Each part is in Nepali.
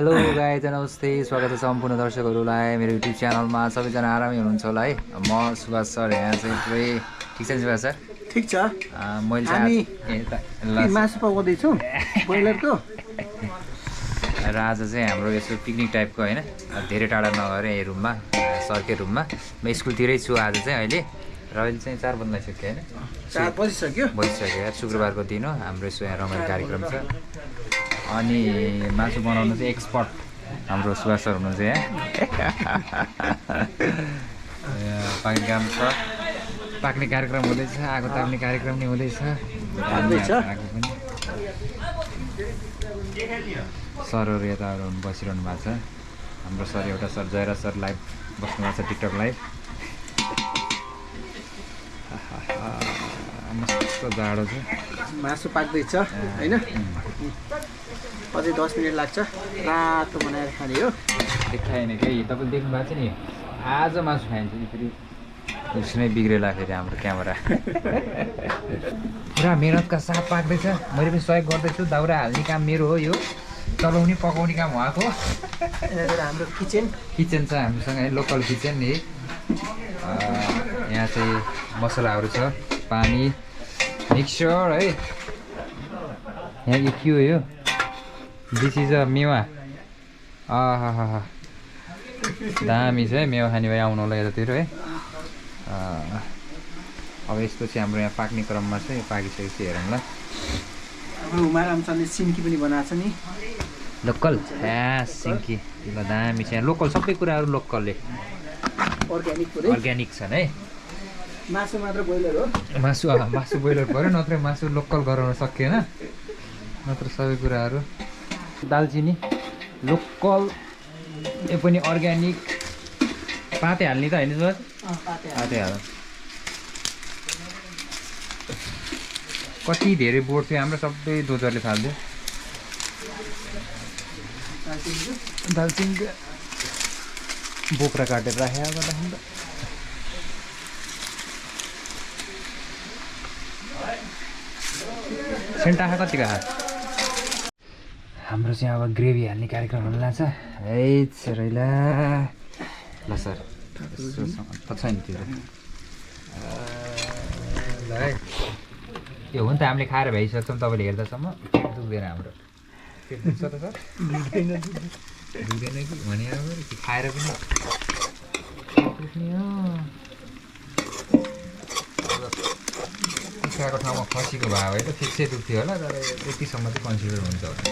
हेलो गाइज नमस्ते स्वागत छ सम्पूर्ण दर्शकहरूलाई मेरो युट्युब च्यानलमा सबैजना आरामै हुनुहुन्छ होला है म सुभाष सर यहाँ चाहिँ पुरै ठिक छ सुभाष सर ठीक छ मैले हामी मासु पकाउँदैछौँ ब्रोइलरको र आज चाहिँ हाम्रो यसो पिकनिक टाइपको होइन धेरै टाढा नगरे यही रुममा सरकै रुममा म स्कुलतिरै छु आज चाहिँ अहिले र अहिले चाहिँ 4 बज्न लाग्यो होइन 4 बजिसक्यो शुक्रबारको दिन हो हाम्रो यसो यहाँ रमाइलो कार्यक्रम छ अनि मासु बनाउनु चाहिँ एक्सपर्ट हाम्रो सुभाष सर हुनुहुन्छ यहाँ पाक्ने काम छ पाक्ने कार्यक्रम हुँदैछ आगो ताप्ने कार्यक्रम नै हुँदैछ सरहरू यता बसिरहनु भएको छ हाम्रो सर एउटा सर जयराज सर लाइभ बस्नु भएको छ टिकटक लाइभ मस्तो जाडो छ मासु पाक्दैछ होइन अझै 10 मिनट लाग्छ रातो बनाएर खाने हो देखाएन केही तपाईँले देख्नु भएको छ नि आज मासु खाइन्छ फेरि उसमै बिग्रेला फेरि हाम्रो क्यामेरा पुरा मेहनतका साथ पाक्दैछ मैले पनि सहयोग गर्दैछु दाउरा हाल्ने काम मेरो हो यो चलाउने पकाउने काम उहाँको हाम्रो किचन छ हामीसँग लोकल किचन नि यहाँ चाहिँ मसलाहरू छ पानी मिक्सर है यहाँ यो के हो यो दिस इज अ मेवा दामी छ है मेवा खाने भाइ आउनु होला यतातिर है अब यसपछि हाम्रो यहाँ पाक्ने क्रममा चाहिँ पाकिसकेपछि हेरौँ ल हाम्रो उमा रामचन्द्रले सिन्की पनि बनाएको छ नि लोकल सिन्की ल दामी छ यहाँ लोकल सबै कुराहरू लोकलले अर्ग्यानिक छन् है मासु मात्र ब्रोइलर हो मासु ब्रोइलर पऱ्यो नत्र मासु लोकल गराउन सकिएन नत्र सबै कुराहरू दालचिनी लोकल यो पनि अर्ग्यानिक पाते हाल्ने त होइन सर पाते हाल कति धेरै बोर्ड थियो हाम्रो सबै दोजरले थाल्थ्यो दालचिनी बोक्रा काटेर राखेको गर्दाखेरि सेन्ट आँखा कतिको हात हाम्रो चाहिँ अब ग्रेभी हाल्ने कार्यक्रम हुन लाग्छ है रैला ल सर त छैन त्यो ल है यो हो नि त हामीले खाएर भ्याइसक्छौँ तपाईँले हेर्दासम्म दुख्दैन हाम्रो पेट दुख्छ त सर दुख्दैन कि भने खाएर पनि दुख्ने हो कुखुराको ठाउँमा खसीको भाव है त ठिक्सै दुख्थ्यो होला तर यतिसम्म चाहिँ कन्सिडर हुन्छ होला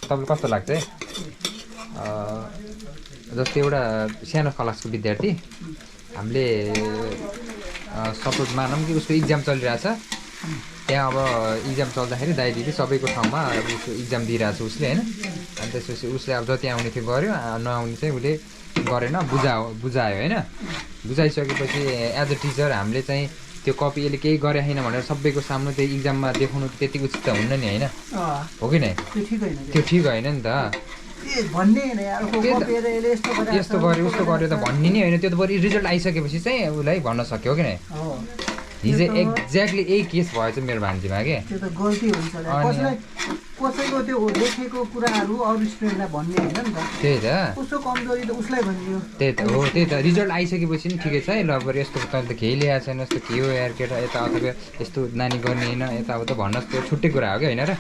तपाईँलाई कस्तो लाग्छ है जस्तै एउटा सानो क्लासको विद्यार्थी हामीले सपोज मानौँ कि उसको इक्जाम चलिरहेछ त्यहाँ अब इक्जाम चल्दाखेरि दाइ दिदी सबैको ठाउँमा अब उसको इक्जाम दिइरहेछ उसले होइन अनि त्यसपछि उसले अब जति आउने थियो गर्यो नआउने चाहिँ उसले गरेन बुझायो होइन बुझाइसकेपछि एज अ टिचर हामीले चाहिँ त्यो कपी यसले केही गरे छैन भनेर सबैको सामु त्यो इक्जाममा देखाउनु त्यति उचित त हुन्न नि होइन हो कि नै त्यो ठिक होइन नि त यस्तो गर्यो उस्तो गर्यो त भन्ने नै होइन त्यो त बरु रिजल्ट आइसकेपछि चाहिँ उसलाई भन्न सक्यो हो कि नै हिजो एक्ज्याक्टली यही केस भएछ मेरो भान्जीमा के त्यो त गल्ती हुन्छ कसैको त्यो लेखेको कुराहरू अरू स्टुडेन्टलाई भन्ने होइन नि त त्यही त उसको कमजोरी त उसलाई भनियो त्यही त हो त्यही त रिजल्ट आइसकेपछि नि ठिकै छ है ल बरु यस्तो तैँले त केही ल्याएको छैन यस्तो के हो यार केटा यता अथवा यस्तो नानी गर्ने होइन यता अब त भन्नुहोस् त्यो छुट्टै कुरा हो कि होइन र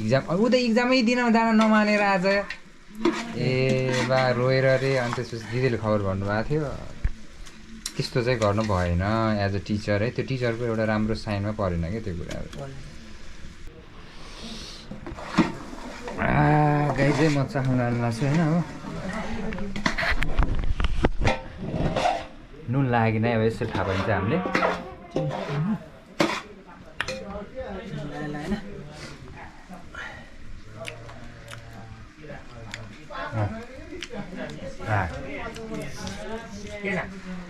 इक्जाम ऊ त इक्जामै दिन जान नमानेर आज ए बा रोएर अरे अनि त्यसपछि दिदीले खबर भन्नुभएको थियो त्यस्तो चाहिँ गर्नु भएन एज अ टिचर है त्यो टिचरको एउटा राम्रो साइनमा परेन क्या त्यो कुराहरू गाई चाहिँ म चाख्नु लाग्छु होइन हो नुन लागेन अब यसो थाहा पाइन्छ हामीले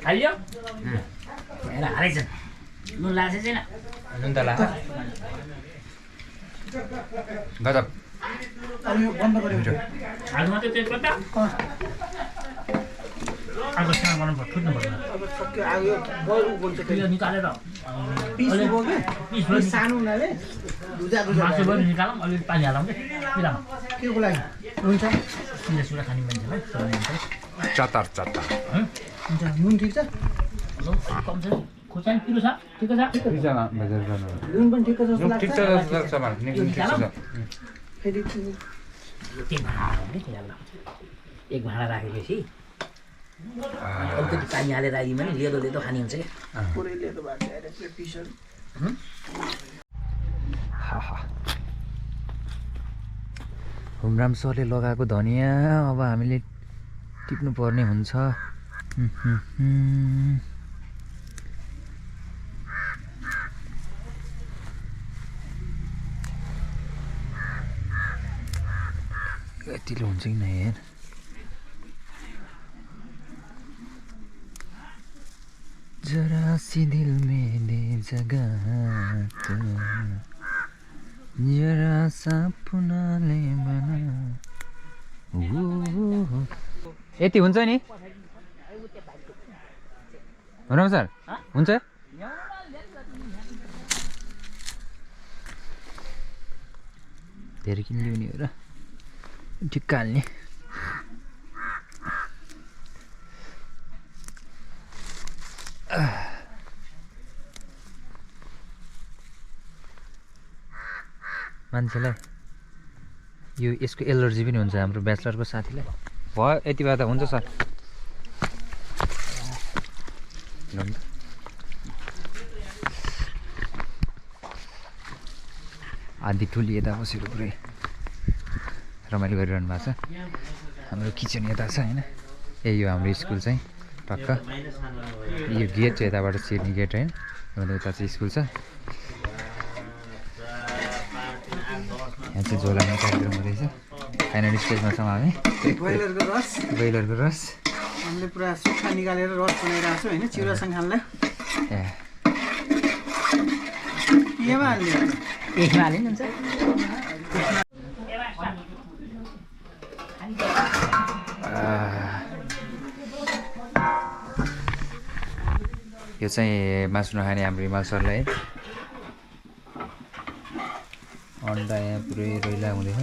हालियो हालेछ नुन लाग्छ छैन नुन त लाग्छ गजब बन्द गर्यो हाल्नु मात्रै त्यो कता अर्को सानो बनाउनु पर्छ फुट्नु पर्छ अब सक्यो आयो बल बोल्छ त्यो निकालेर पिस हो कि पिस सानो हुनाले दुजा मासु पनि निकालौँ अलिअलि पानी हालौँ कि पिलामा के को लागि हुन्छ सुन्दा सुरा खाने मान्छेलाई चतार चतार हुन्छ नुन ठिक छ कम छ खोर्सानी पिरो छ ठिकै छ नुन पनि ठिक छ जस्तो लाग्छ ठिक छ जस्तो लाग्छ मलाई निक्कै ठिक छ फेरि एक भाँडा हाल्ने त्यसलाई एक भाँडा राखेपछि अलिकति पानी हालेर आइदियो भने लेदो लेदो खाने हुन्छ क्या पुरै लेदो भएको छ पिसहरू हुमराम सरले लगाएको धनिया अब हामीले टिप्नु पर्ने हुन्छ यतिले हुन्छ कि नै हेर जरा सी दिल में दे जगह तो जरा सा पुनाले बना यति हुन्छ नि हो सर हुन्छ धेरै किन ल्याउने हो र ठिक्क हाल्ने मान्छेलाई यो यसको एलर्जी पनि हुन्छ हाम्रो ब्याचलरको साथीलाई भयो यति बेला त हुन्छ सर आधी ठुली यता बसेर पुरै रमाइलो गरिरहनु भएको छ हाम्रो किचन यता छ होइन यो हाम्रो स्कुल चाहिँ टक्क यो गेट चाहिँ यताबाट छिर्ने गेट होइन उता चाहिँ स्कुल छ यहाँ चाहिँ झोलामा कार्यक्रम हुँदैछ फाइनल स्टेजमा छौँ हामी ब्रोइलरको रस हामीले पुरा सुक्खा निकालेर रस बनाइरहेको छु होइन चिउरासँग खानलाई केमा हाल्ने एकमा हाल्यो नि हुन्छ यो चाहिँ मासु नखाने हाम्रो हिमाल सरलाई अन्डा यहाँ पुरै रोइला हुँदैछ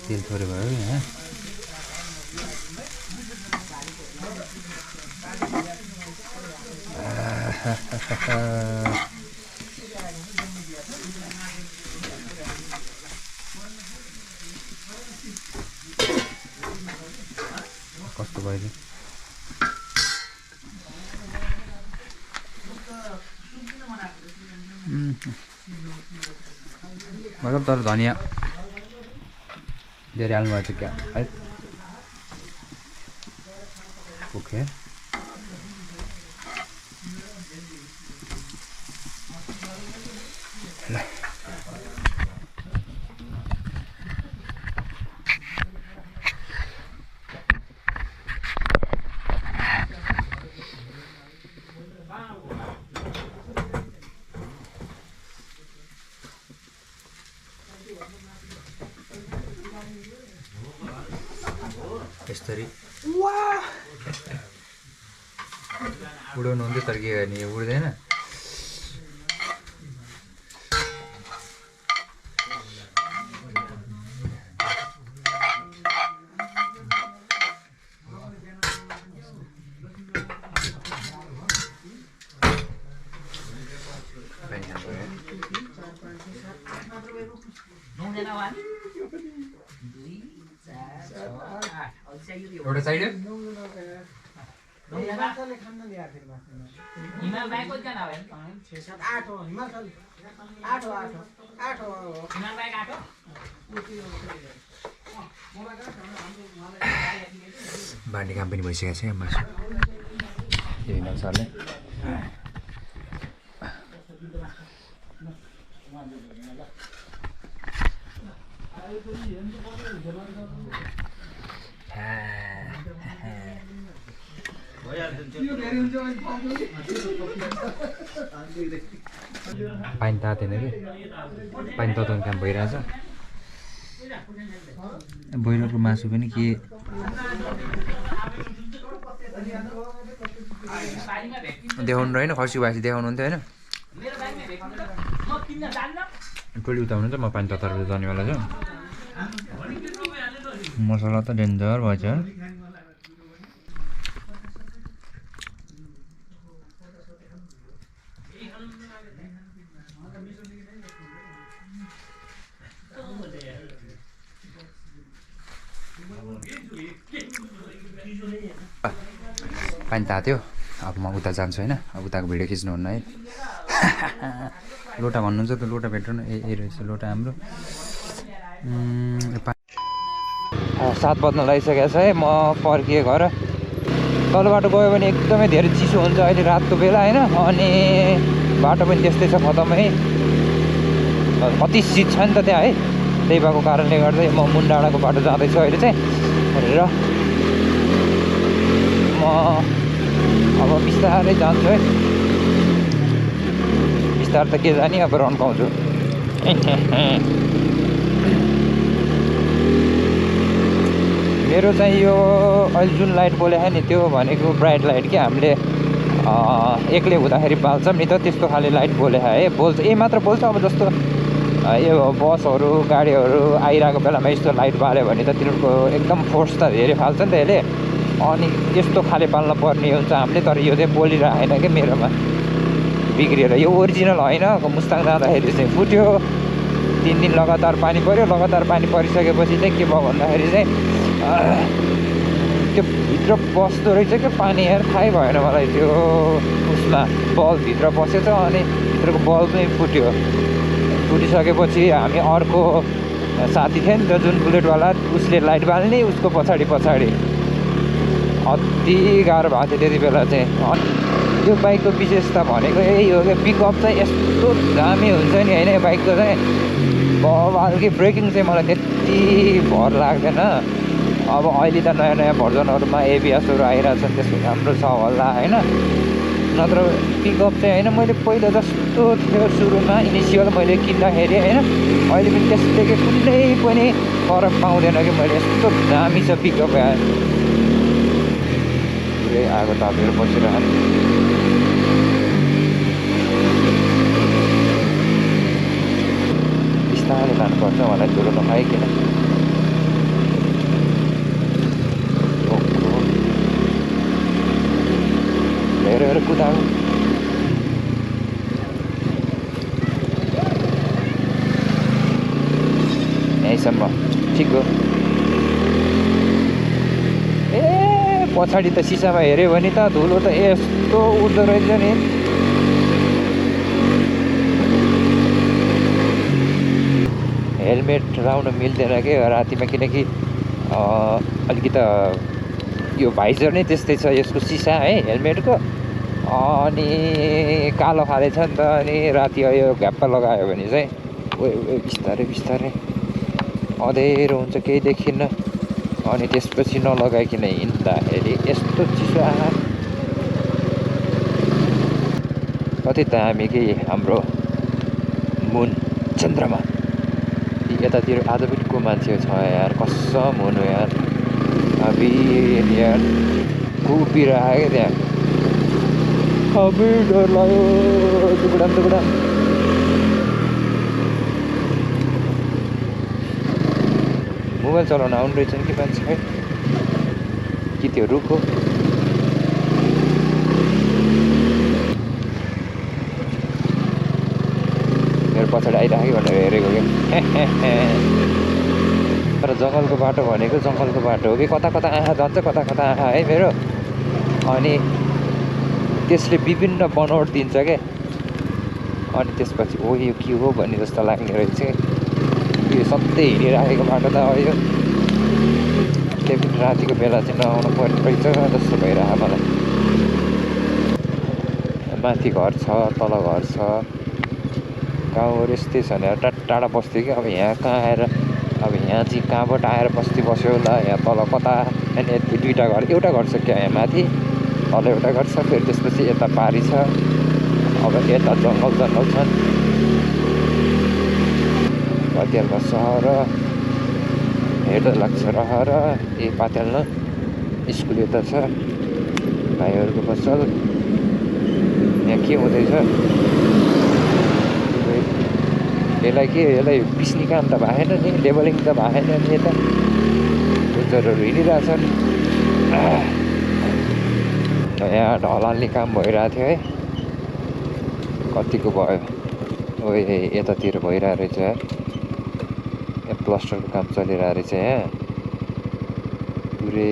तेल थोरै भयो यहाँ कस्तो भयो मतलब तर धनिया धेरै हाल्नु भएको छ क्या है ओके ल यसरी उडाउनु हुन्थ्यो तर के गर्ने यो उड्दैन एउटा साइड हिमालले खान्न नि यार फेरि हिमाल बाइक कति जना हो 6 7 8 हो हिमाल 8 हो 8 हो हिमाल बाइक 8 हो बाँड्ने काम पनि भइसकेको छ यहाँ मासु यो हिमाल सरले पानी तातेन कि पानी तताउने काम भइरहेछ ब्रोइलरको मासु पनि के देखाउनु रहेन खसी भासी देखाउनु हुन्थ्यो होइन टोली उता हुनुहुन्छ म पानी तताएर जानेवाला छु मसला त डेन्जर भएछ पानी तात्यो अब म उता जान्छु होइन अब उताको भिडियो खिच्नुहुन्न है लोटा भन्नुहुन्छ त लोटा भेट्नु न ए रहेछ लोटा हाम्रो 7 बज्न लागिसकेको छ है म फर्किएँ घर तल बाटो गयो भने एकदमै धेरै चिसो हुन्छ अहिले रातको बेला होइन अनि बाटो पनि त्यस्तै छ खतमै कति शीत छ नि त त्यहाँ है त्यही भएको कारणले गर्दा म मुन्डाँडाको बाटो जाँदैछु अहिले चाहिँ र म अब बिस्तारै जान्छु है बिस्तार त के जाने अब रन्काउँछु मेरो चाहिँ यो अहिले जुन लाइट बोलेको नि त्यो भनेको ब्राइट लाइट कि हामीले एक्लै हुँदाखेरि बाल्छौँ नि त त्यस्तो खाले लाइट बोलेको है बोल्छ मात्र बोल्छ अब जस्तो यो बसहरू गाडीहरू आइरहेको बेलामा यस्तो लाइट बाल्यो भने त तिनीहरूको एकदम फोर्स त धेरै फाल्छ नि त यसले अनि यस्तो खाले पाल्न पर्ने हुन्छ हामीले तर यो चाहिँ बोलिरहेको होइन क्या मेरोमा बिग्रिएर यो ओरिजिनल होइन मुस्ताङ जाँदाखेरि चाहिँ फुट्यो 3 दिन लगातार पानी पऱ्यो लगातार पानी परिसकेपछि चाहिँ के भयो भन्दाखेरि चाहिँ त्यो भित्र पस्दो रहेछ क्या पानी यार थाहै भएन मलाई त्यो उसमा बल्ब भित्र पसेछ अनि भित्रको बल्ब चाहिँ फुट्यो फुटिसकेपछि हामी अर्को साथी थियो नि त जुन बुलेटवाला उसले लाइट बाल्ने उसको पछाडि अति गाह्रो भएको थियो त्यति बेला चाहिँ यो बाइकको विशेषता भनेको यही हो क्या पिकअप चाहिँ यस्तो दामी हुन्छ नि होइन यो बाइकको चाहिँ बवाल कि ब्रेकिङ चाहिँ मलाई त्यति भर लाग्दैन अब अहिले त नयाँ भर्जनहरूमा एबिएसहरू आइरहेछन् त्यसको राम्रो छ होला होइन नत्र पिकअप चाहिँ होइन मैले पहिला जस्तो थियो सुरुमा इनिसियल मैले किन्दाखेरि होइन अहिले पनि त्यस्तै कि कुनै पनि फरक पाउँदैन कि मैले यस्तो दामी छ पिकअप पुरै आगो तापेर बसिरहेको बिस्तारै लानुपर्छ मलाई ठुलो नखाइकन हेरेर कुदाऊ यहीँसम्म ठिक हो ए पछाडि त सिसामा हेऱ्यो भने त धुलो त यस्तो उठ्दो रहेछ नि हेलमेट लाउन मिल्दैन के रातिमा किनकि अलिकति यो भाइजर नै त्यस्तै छ यसको सिसा है हेलमेटको अनि कालो खाले छ नि त अनि राति यो घ्याप्पा लगायो भने चाहिँ बिस्तारै बिस्तारै अँधेरो हुन्छ केही देखिन्न अनि त्यसपछि नलगाइकन हिँड्दाखेरि यस्तो चिसो कति दामी कि हाम्रो मुन चन्द्रमा यतातिर आज पनि को मान्छे छ यार कसम हुनु यार अभी यार उभिरहेको त्यहाँ अबि डर लाग्यो टुक्राम मोबाइल चलाउन आउनु रहेछन् कि मान्छे है कि त्यो रुख हो मेरो पछाडि आइराखेको भनेर हेरेको क्या तर जङ्गलको बाटो भनेको जङ्गलको बाटो हो कि कता कता आँखा जान्छ कता कता आँखा है मेरो अनि त्यसले विभिन्न बनोट दिन्छ क्या अनि त्यसपछि ओ यो के हो भन्ने जस्तो लाग्ने रहेछ यो सधैँ हिँडिराखेको बाटो त यो त्यही पनि रातिको बेला चाहिँ नआउनु पर्ने रहेछ जस्तो भइरहेको मलाई माथि घर छ तल घर छ गाउँहरू यस्तै छ भने टाढा बस्थ्यो कि अब यहाँ कहाँ आएर अब यहाँ चाहिँ कहाँबाट आएर बस्यो होला यहाँ तल कता अनि दुईवटा घर एउटा घर छ क्या यहाँ माथि तल एउटा घर छ फेरि त्यसपछि यता पारी छ अब यता जङ्गल छन् कतिहालमा सहर हेर्दा लाग्छ रहर ए पातेल्न स्कुल यता छ भाइहरूको पसल यहाँ के हुँदैछ यसलाई पिस्ने काम त भएन नि लेबलिङ त भएन नि यता डोजरहरू हिँडिरहेछन् यहाँ ढलाल्ने काम भइरहेको थियो है कतिको भयो ओ यतातिर भइरहेको रहेछ यहाँ प्लास्टरको काम चलिरहेको रहेछ यहाँ पुरै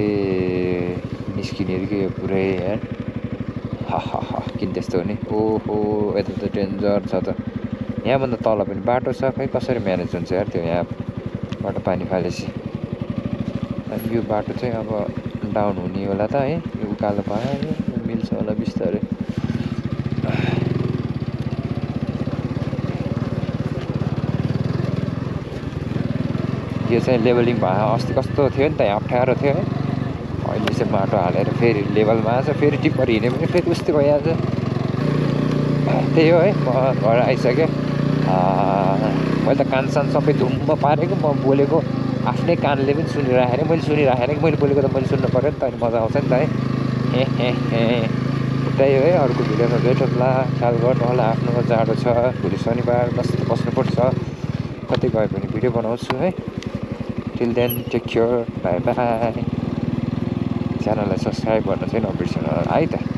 निस्किने अरे के पुरै यहाँ हा किन त्यस्तो हो नि ओहो यता त डेन्जर छ त यहाँभन्दा तल पनि बाटो छ खै कसरी म्यानेज हुन्छ यार त्यो यहाँबाट पानी फालेपछि अनि यो बाटो चाहिँ अब डाउन हुने होला त है यो उकालो पायो मिल्छ होला बिस्तारै यो चाहिँ लेभलिङ भयो अस्ति कस्तो थियो नि त यहाँ अप्ठ्यारो थियो है अहिले चाहिँ माटो हालेर फेरि लेभलमा आएछ फेरि टिप्पर हिँड्यो भने फेरि उस्तै भइहाल्छ त्यही हो है म घर आइसकेँ मैले त कानसान सबै धुम्म पारेको म बोलेको आफ्नै कानले पनि सुनिराखेर मैले सुनिराखेर मैले बोलेको त मैले सुन्नु पऱ्यो नि त अनि मजा आउँछ नि त है त्यही हो है अर्को भिडियोमा भेटौँला ख्याल गर्नु होला आफ्नो जाडो छ भोलि शनिबार मस्त बस्नुपर्छ कतै गयो भने भिडियो बनाउँछु है till then take care bye bye च्यानललाई सब्सक्राइब गर्न चाहिँ नबिर्सनु है त